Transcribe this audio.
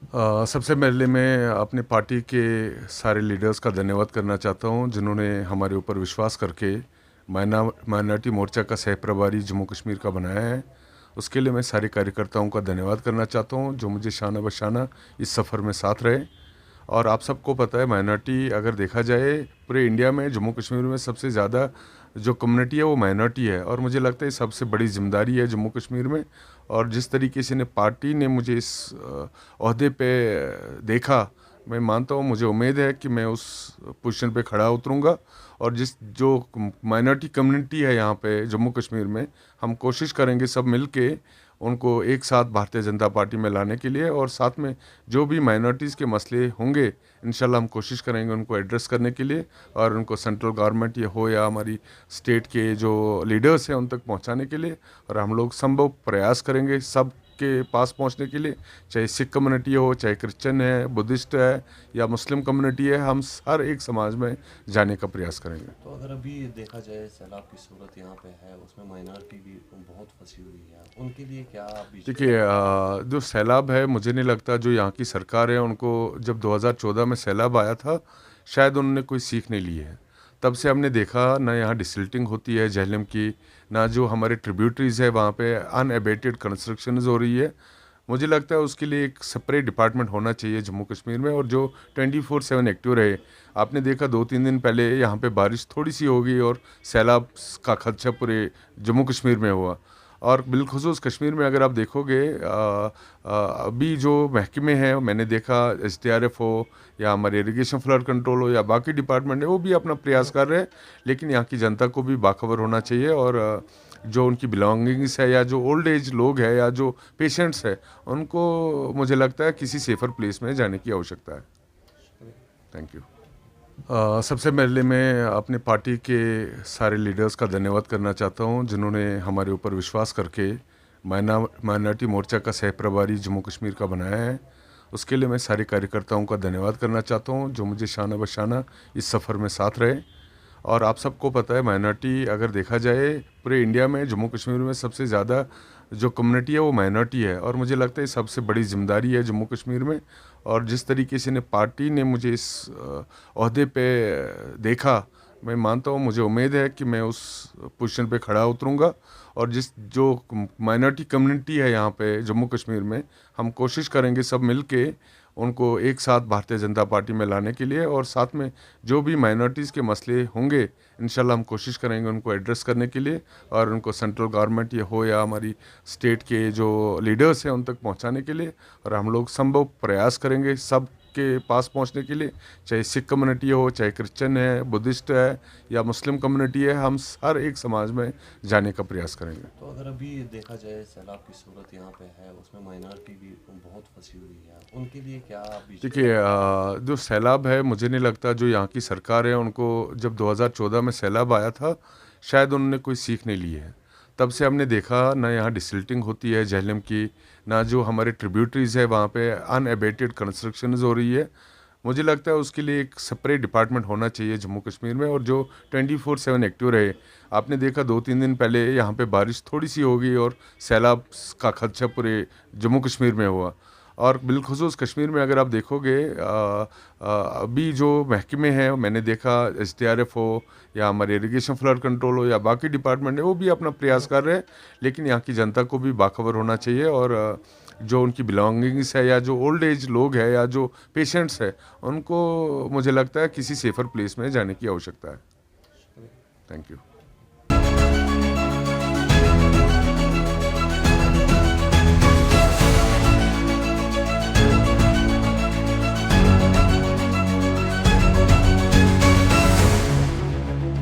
सबसे पहले मैं अपनी पार्टी के सारे लीडर्स का धन्यवाद करना चाहता हूं, जिन्होंने हमारे ऊपर विश्वास करके माइनॉरिटी मोर्चा का सह प्रभारी जम्मू कश्मीर का बनाया है। उसके लिए मैं सारे कार्यकर्ताओं का धन्यवाद करना चाहता हूं, जो मुझे शाना बशाना इस सफ़र में साथ रहे। और आप सबको पता है, माइनॉरिटी अगर देखा जाए पूरे इंडिया में, जम्मू कश्मीर में सबसे ज़्यादा जो कम्युनिटी है वो माइनॉरिटी है। और मुझे लगता है सबसे बड़ी जिम्मेदारी है जम्मू कश्मीर में। और जिस तरीके से पार्टी ने मुझे इस ओहदे पे देखा, मैं मानता हूँ, मुझे उम्मीद है कि मैं उस पोजीशन पे खड़ा उतरूँगा। और जो माइनॉरिटी कम्युनिटी है यहाँ पे जम्मू कश्मीर में, हम कोशिश करेंगे सब मिल के उनको एक साथ भारतीय जनता पार्टी में लाने के लिए। और साथ में जो भी माइनॉरिटीज़ के मसले होंगे, इंशाल्लाह हम कोशिश करेंगे उनको एड्रेस करने के लिए, और उनको सेंट्रल गवर्नमेंट ये हो या हमारी स्टेट के जो लीडर्स हैं उन तक पहुंचाने के लिए। और हम लोग संभव प्रयास करेंगे सब के पास पहुंचने के लिए, चाहे सिख कम्युनिटी हो, चाहे क्रिश्चियन है, बुद्धिस्ट है या मुस्लिम कम्युनिटी है, हम हर एक समाज में जाने का प्रयास करेंगे। तो अगर अभी देखा जाए सैलाब की सूरत यहाँ पे है, उसमें माइनॉरिटी भी बहुत फंसी हुई है, उनके लिए क्या बीजेपी देखिए, जो सैलाब है, मुझे नहीं लगता जो यहाँ की सरकार है उनको, जब 2014 में सैलाब आया था, शायद उन्होंने कोई सीख नहीं ली है। तब से हमने देखा ना यहाँ डिसिल्टिंग होती है झेलम की, ना जो हमारे ट्रिब्यूटरीज है वहाँ पे अनएबेटेड कंस्ट्रक्शन हो रही है। मुझे लगता है उसके लिए एक सेपरेट डिपार्टमेंट होना चाहिए जम्मू कश्मीर में, और जो 24/7 एक्टिव रहे। आपने देखा 2-3 दिन पहले यहाँ पे बारिश थोड़ी सी हो गई और सैलाब का खदशा पूरे जम्मू कश्मीर में हुआ। और बिलखुसूस कश्मीर में अगर आप देखोगे, अभी जो महकमे हैं, मैंने देखा SDRF हो या हमारे इरिगेशन फ्लड कंट्रोल हो या बाकी डिपार्टमेंट है, वो भी अपना प्रयास कर रहे हैं। लेकिन यहाँ की जनता को भी बाखबर होना चाहिए, और जो उनकी बिलोंगिंग्स है या जो ओल्ड एज लोग हैं या जो पेशेंट्स है, उनको मुझे लगता है किसी सेफर प्लेस में जाने की आवश्यकता है। Thank you. सबसे पहले मैं अपनी पार्टी के सारे लीडर्स का धन्यवाद करना चाहता हूं, जिन्होंने हमारे ऊपर विश्वास करके माइनॉरिटी मोर्चा का सह प्रभारी जम्मू कश्मीर का बनाया है। उसके लिए मैं सारे कार्यकर्ताओं का धन्यवाद करना चाहता हूं, जो मुझे शाना बशाना इस सफ़र में साथ रहे। और आप सबको पता है, माइनॉरिटी अगर देखा जाए पूरे इंडिया में, जम्मू कश्मीर में सबसे ज़्यादा जो कम्युनिटी है वो माइनॉरिटी है। और मुझे लगता है सबसे बड़ी जिम्मेदारी है जम्मू कश्मीर में। और जिस तरीके से पार्टी ने मुझे इस ओहदे पे देखा, मैं मानता हूँ, मुझे उम्मीद है कि मैं उस पोजीशन पे खड़ा उतरूँगा। और जो माइनॉरिटी कम्युनिटी है यहाँ पे जम्मू कश्मीर में, हम कोशिश करेंगे सब मिल के उनको एक साथ भारतीय जनता पार्टी में लाने के लिए। और साथ में जो भी माइनॉरिटीज़ के मसले होंगे, इंशाल्लाह हम कोशिश करेंगे उनको एड्रेस करने के लिए, और उनको सेंट्रल गवर्नमेंट ये हो या हमारी स्टेट के जो लीडर्स हैं उन तक पहुंचाने के लिए। और हम लोग संभव प्रयास करेंगे सब के पास पहुंचने के लिए, चाहे सिख कम्युनिटी हो, चाहे क्रिश्चियन है, बुद्धिस्ट है या मुस्लिम कम्युनिटी है, हम हर एक समाज में जाने का प्रयास करेंगे। तो अगर अभी देखा जाए सैलाब की सूरत यहाँ पे है, उसमें माइनॉरिटी भी बहुत फंसी हुई है, उनके लिए क्या बीजेपी देखिए, जो सैलाब है, मुझे नहीं लगता जो यहाँ की सरकार है उनको, जब 2014 में सैलाब आया था, शायद उन्होंने कोई सीख नहीं ली है। तब से हमने देखा ना यहाँ डिसिल्टिंग होती है झेलम की, ना जो हमारे ट्रिब्यूटरीज है वहाँ पे अनएबेटेड कंस्ट्रक्शन हो रही है। मुझे लगता है उसके लिए एक सेपरेट डिपार्टमेंट होना चाहिए जम्मू कश्मीर में, और जो 24/7 एक्टिव रहे। आपने देखा 2-3 दिन पहले यहाँ पे बारिश थोड़ी सी हो गई और सैलाब का खदशा पूरे जम्मू कश्मीर में हुआ। और बिलखुसूस कश्मीर में अगर आप देखोगे, अभी जो महकमे हैं, मैंने देखा SDRF हो या हमारे इरिगेशन फ्लड कंट्रोल हो या बाकी डिपार्टमेंट है, वो भी अपना प्रयास कर रहे हैं। लेकिन यहाँ की जनता को भी बाखबर होना चाहिए, और जो उनकी बिलोंगिंग्स है या जो ओल्ड एज लोग हैं या जो पेशेंट्स है, उनको मुझे लगता है किसी सेफर प्लेस में जाने की आवश्यकता है। Thank you.